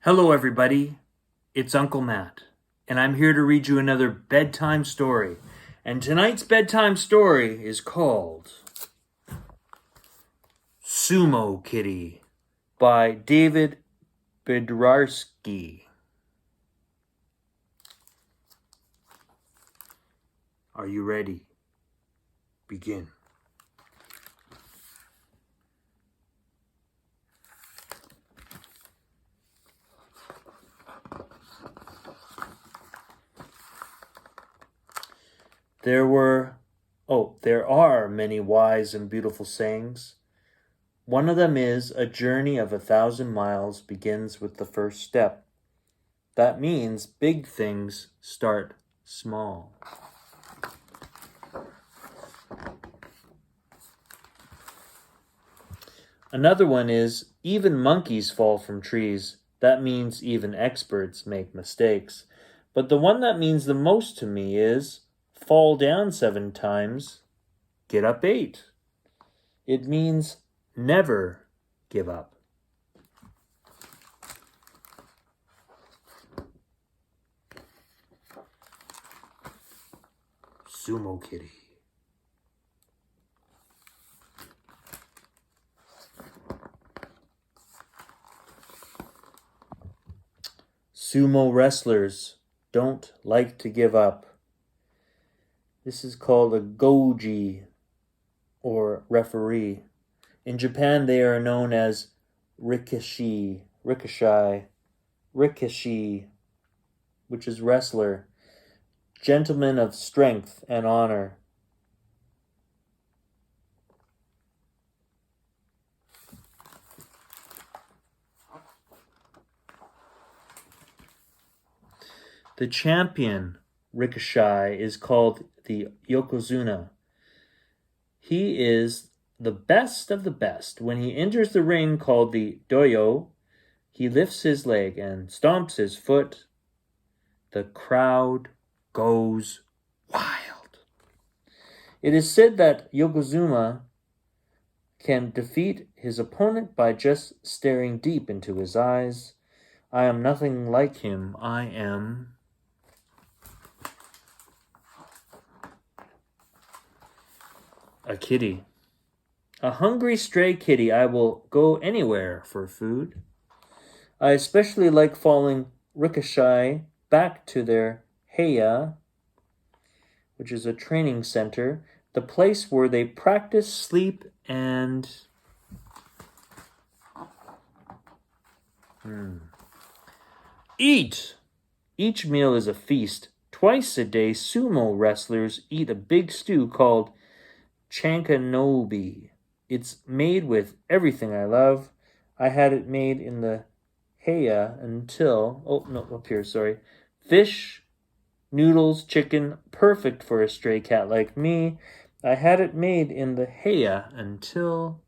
Hello, everybody. It's Uncle Matt, and I'm here to read you another bedtime story. And tonight's bedtime story is called SumoKitty by David Biedrzycki. Are you ready? Begin. There are many wise and beautiful sayings. One of them is, a journey of 1,000 miles begins with the first step. That means big things start small. Another one is, even monkeys fall from trees. That means even experts make mistakes. But the one that means the most to me is, fall down 7 times, get up 8. It means never give up. SumoKitty. Sumo wrestlers don't like to give up. This is called a goji, or referee. In Japan, they are known as rikishi, which is wrestler, gentleman of strength and honor. The champion rikishi is called the yokozuna. He is the best of the best. When he enters the ring called the doyo, he lifts his leg and stomps his foot. The crowd goes wild. It is said that yokozuna can defeat his opponent by just staring deep into his eyes. I am nothing like him. I am a kitty. A hungry stray kitty. I will go anywhere for food. I especially like following rikishi back to their heya, which is a training center, the place where they practice, sleep, and eat. Each meal is a feast. Twice a day, sumo wrestlers eat a big stew called chankanobi. It's made with everything I love. I had it made in the heya fish, noodles, chicken, perfect for a stray cat like me. I had it made in the heya until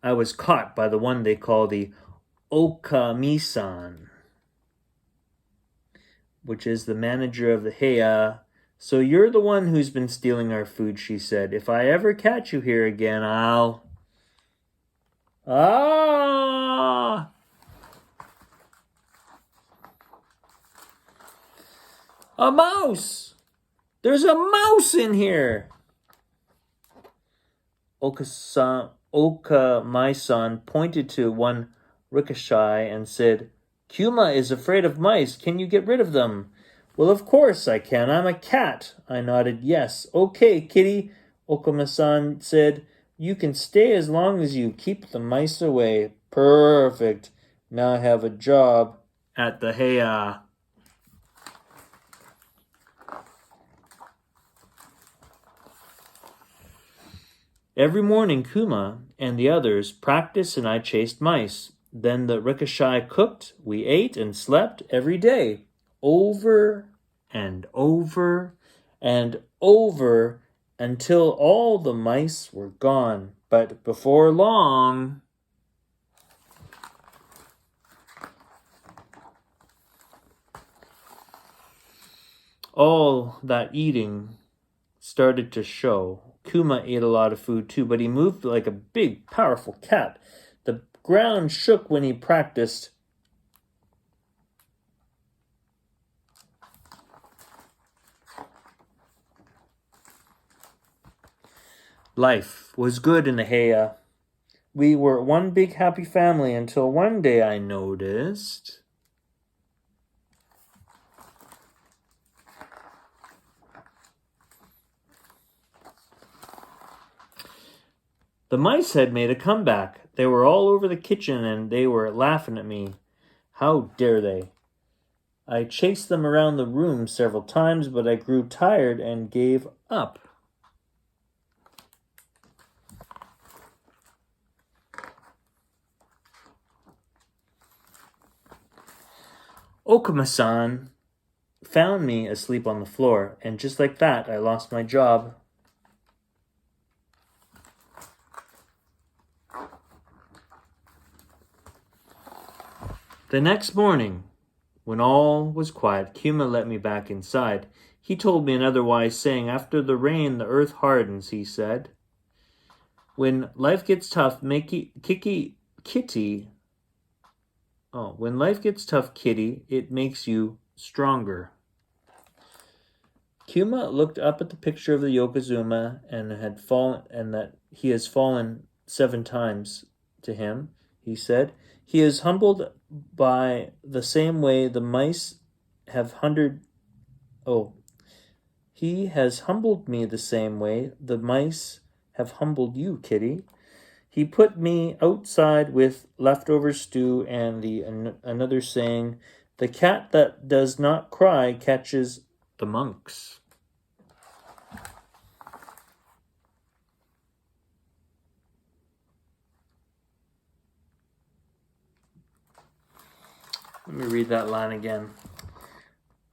I was caught by the one they call the okami-san, which is the manager of the heya. So you're the one who's been stealing our food, she said. If I ever catch you here again, I'll... Ah! A mouse! There's a mouse in here! Okami-san pointed to one rikishi and said, Kuma is afraid of mice. Can you get rid of them? Well, of course I can. I'm a cat. I nodded yes. Okay, kitty, Okami-san said. You can stay as long as you keep the mice away. Perfect. Now I have a job at the heya. Every morning, Kuma and the others practiced and I chased mice. Then the rikishi cooked, we ate and slept every day, over and over and over until all the mice were gone. But before long, all that eating started to show. Kuma ate a lot of food too, but he moved like a big, powerful cat. The ground shook when he practiced. Life was good in the Heya. We were one big happy family until one day I noticed the mice had made a comeback. They were all over the kitchen and they were laughing at me. How dare they? I chased them around the room several times, but I grew tired and gave up. Okuma-san found me asleep on the floor, and just like that, I lost my job. The next morning, when all was quiet, Kuma let me back inside. He told me another wise saying, after the rain, the earth hardens, he said. When life gets tough, when life gets tough, kitty, it makes you stronger. Kuma looked up at the picture of the Yokozuna and that he has fallen 7 times to him, he said. He is humbled by the same way the mice have he has humbled me the same way the mice have humbled you, kitty. He put me outside with leftover stew and another saying, the cat that does not cry catches the monks. Let me read that line again.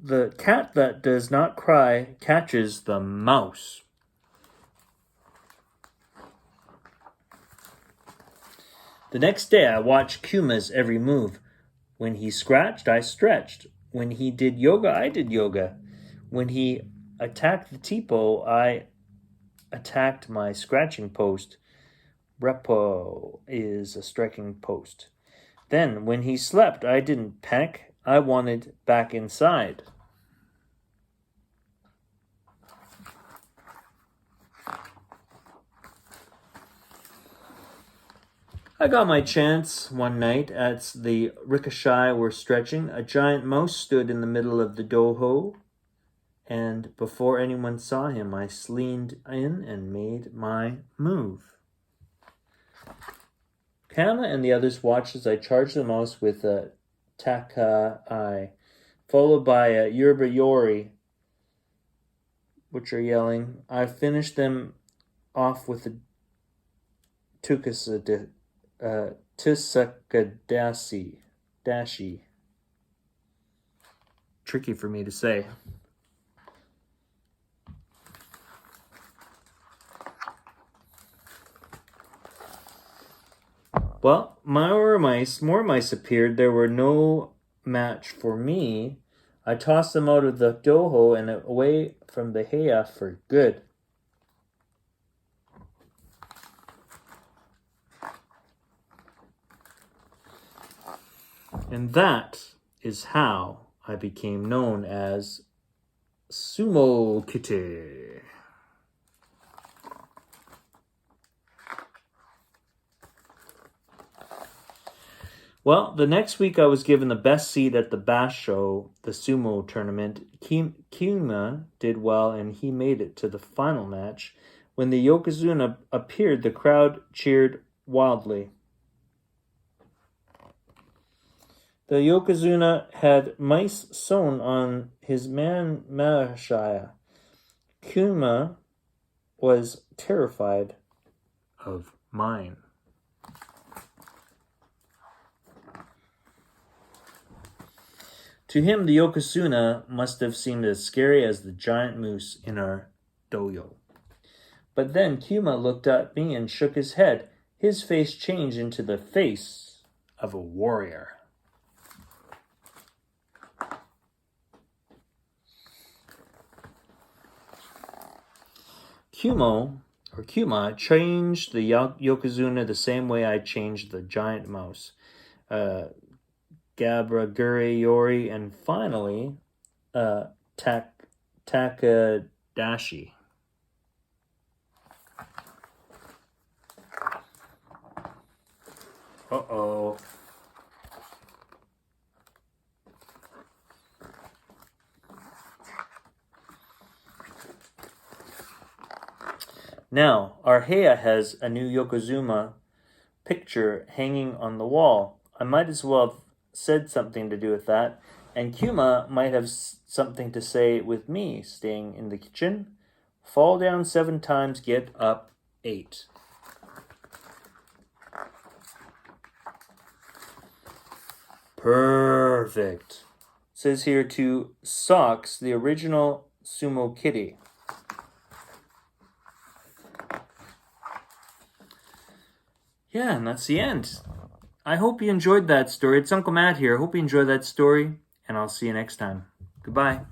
The cat that does not cry catches the mouse. The next day I watched Kuma's every move. When he scratched, I stretched. When he did yoga, I did yoga. When he attacked the tipo, I attacked my scratching post. Repo is a striking post. Then, when he slept, I didn't peck. I wanted back inside. I got my chance one night as the ricochet were stretching. A giant mouse stood in the middle of the doho, and before anyone saw him, I leaned in and made my move. Kana and the others watched as I charged the mouse with a takai, followed by a yerba yori, which are yelling. I finished them off with a Tisakadashi. Tricky for me to say. Well, more mice appeared. There were no match for me. I tossed them out of the doho and away from the heya for good. And that is how I became known as SumoKitty. Well, the next week I was given the best seat at the Basho, the sumo tournament. Kuma did well and he made it to the final match. When the Yokozuna appeared, the crowd cheered wildly. The Yokozuna had mice sewn on his Marashaya. Kuma was terrified of mine. To him, the Yokozuna must have seemed as scary as the giant moose in our doyo. But then Kuma looked at me and shook his head. His face changed into the face of a warrior. Kuma changed the Yokozuna the same way I changed the giant mouse. Gabra, Gure, Yori, and finally, Takadashi. Uh-oh. Now, our Heya has a new Yokozuna picture hanging on the wall. I might as well have said something to do with that. And Kuma might have something to say with me staying in the kitchen. Fall down 7 times, get up 8. Perfect. It says here to socks, the original SumoKitty. Yeah, and that's the end. I hope you enjoyed that story. It's Uncle Matt here. I hope you enjoyed that story, and I'll see you next time. Goodbye.